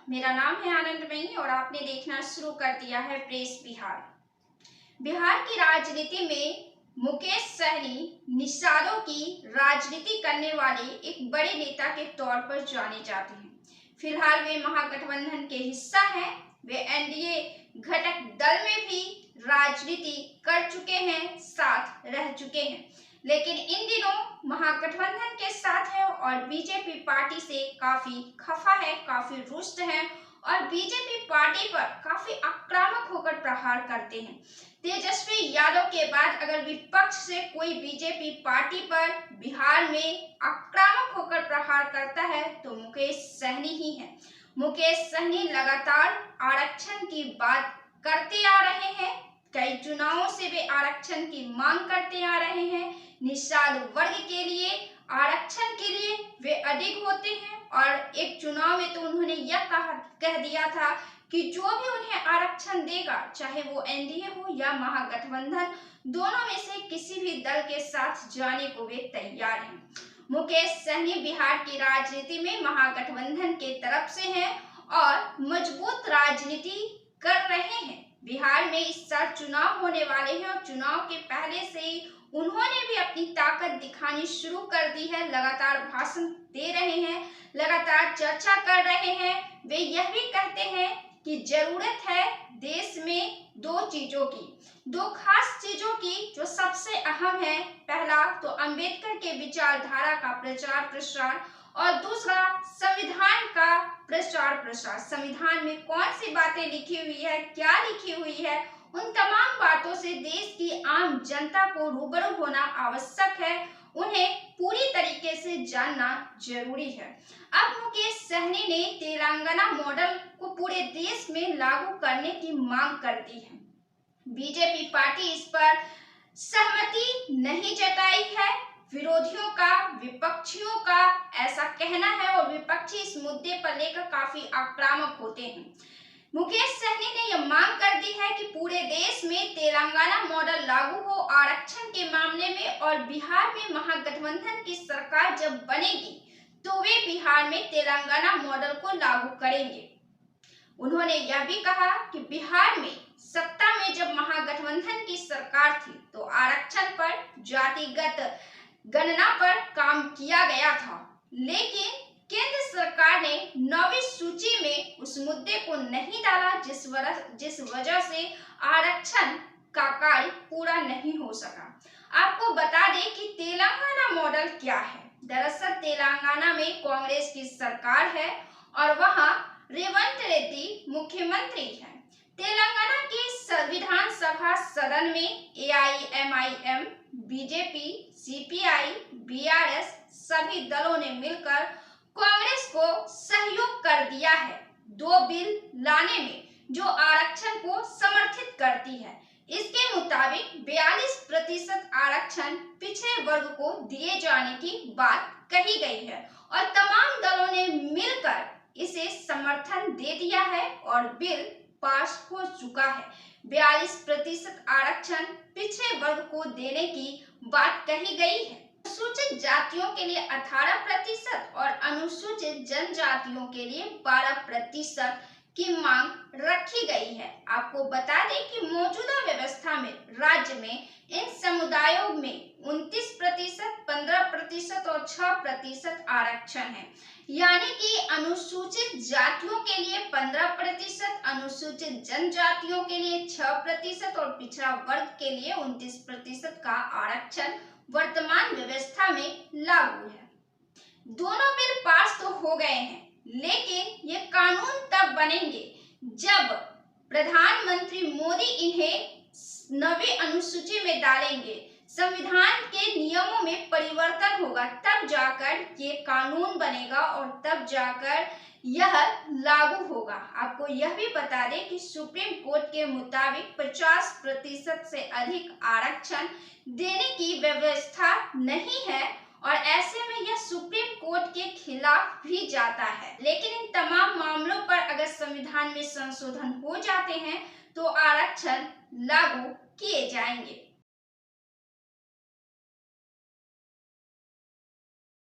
मेरा नाम है आनंदमयी और आपने देखना शुरू कर दिया है प्रेस बिहार। बिहार की राजनीति में मुकेश सहनी निषादों की राजनीति करने वाले एक बड़े नेता के तौर पर जाने जाते हैं। फिलहाल वे महागठबंधन के हिस्सा हैं। वे एनडीए घटक दल में भी राजनीति कर चुके हैं, साथ रह चुके हैं, लेकिन इन दिनों महागठबंधन के साथ है और बीजेपी पार्टी से काफी खफा है, काफी रुष्ट है और बीजेपी पार्टी पर काफी आक्रामक होकर प्रहार करते हैं। तेजस्वी यादव के बाद अगर विपक्ष से कोई बीजेपी पार्टी पर बिहार में आक्रामक होकर प्रहार करता है तो मुकेश सहनी ही है। मुकेश सहनी लगातार आरक्षण की बात करते आ रहे हैं। कई चुनावों से वे आरक्षण की मांग करते आ रहे हैं। निषाद वर्ग के लिए आरक्षण के लिए वे अडिग होते हैं और एक चुनाव में तो उन्होंने यह कह दिया था कि जो भी उन्हें आरक्षण देगा, चाहे वो एनडीए हो या महागठबंधन, दोनों में से किसी भी दल के साथ जाने को वे तैयार हैं। मुकेश सहनी बिहार की राजनीति में महागठबंधन के तरफ से हैं और मजबूत राजनीति कर रहे हैं। बिहार में इस साल चुनाव होने वाले हैं और चुनाव के पहले से ही उन्होंने भी अपनी ताकत दिखानी शुरू कर दी है। लगातार भाषण दे रहे हैं, लगातार चर्चा कर रहे हैं। वे यह भी कहते हैं कि जरूरत है देश में दो चीजों की, दो खास चीजों की जो सबसे अहम है। पहला तो अंबेडकर के विचारधारा का प्रचार प्रसार और दूसरा संविधान का प्रचार प्रसार। संविधान में कौन सी बातें लिखी हुई है, क्या लिखी हुई है, उन तमाम बातों से देश की आम जनता को रूबरू होना आवश्यक है। उन्हें पूरी तरीके से जानना जरूरी है। अब मुकेश सहनी ने तेलंगाना मॉडल को पूरे देश में लागू करने की मांग कर दी है। बीजेपी पार्टी इस पर सहमति नहीं जताई है। विरोधियों का, विपक्षियों का ऐसा कहना है और विपक्षी इस मुद्दे पर लेकर काफी आक्रामक होते हैं। मुकेश सहनी ने यह मांग कर दी है कि पूरे देश में तेलंगाना मॉडल लागू हो आरक्षण के मामले में और बिहार में महागठबंधन की सरकार जब बनेगी तो वे बिहार में तेलंगाना मॉडल को लागू करेंगे। उन्होंने यह भी कहा कि बिहार में सत्ता में जब महागठबंधन की सरकार थी तो आरक्षण पर, जातिगत गणना पर काम किया गया था, लेकिन केंद्र सरकार ने 9वीं सूची में उस मुद्दे को नहीं डाला, जिस वजह से आरक्षण का कार्य पूरा नहीं हो सका। आपको बता दें कि तेलंगाना मॉडल क्या है। दरअसल तेलंगाना में कांग्रेस की सरकार है और वहां रेवंत रेड्डी मुख्यमंत्री हैं। तेलंगाना की संविधान सभा सदन में एआईएमआईएम, बीजेपी, सीपीआई, बीआरएस सभी दलों ने मिलकर कांग्रेस को सहयोग कर दिया है 2 बिल लाने में जो आरक्षण को समर्थित करती है। इसके मुताबिक 42% आरक्षण पिछड़े वर्ग को दिए जाने की बात कही गई है और तमाम दलों ने मिलकर इसे समर्थन दे दिया है और बिल पास हो चुका है। 42% आरक्षण पिछड़े वर्ग को देने की बात कही गई है। अनुसूचित जातियों के लिए 18% और अनुसूचित जनजातियों के लिए 12% की मांग रखी गई है। आपको बता दें कि मौजूदा व्यवस्था में राज्य में इन समुदायों में 29%, 15% और 6% आरक्षण है, यानी कि अनुसूचित जातियों के लिए 15%, अनुसूचित जनजातियों के लिए 6% और पिछड़ा वर्ग के लिए 29% का आरक्षण वर्तमान व्यवस्था में लागू है। दोनों बिल पास तो हो गए हैं, लेकिन ये कानून तब बनेंगे जब प्रधानमंत्री मोदी इन्हें 9वीं अनुसूची में डालेंगे, संविधान के नियमों में परिवर्तन होगा, तब जाकर ये कानून बनेगा और तब जाकर यह लागू होगा। आपको यह भी बता दें कि सुप्रीम कोर्ट के मुताबिक 50% से अधिक आरक्षण देने की व्यवस्था नहीं है और ऐसे में यह सुप्रीम कोर्ट के खिलाफ भी जाता है। लेकिन इन तमाम मामलों पर अगर संविधान में संशोधन हो जाते हैं तो आरक्षण लागू किए जाएंगे।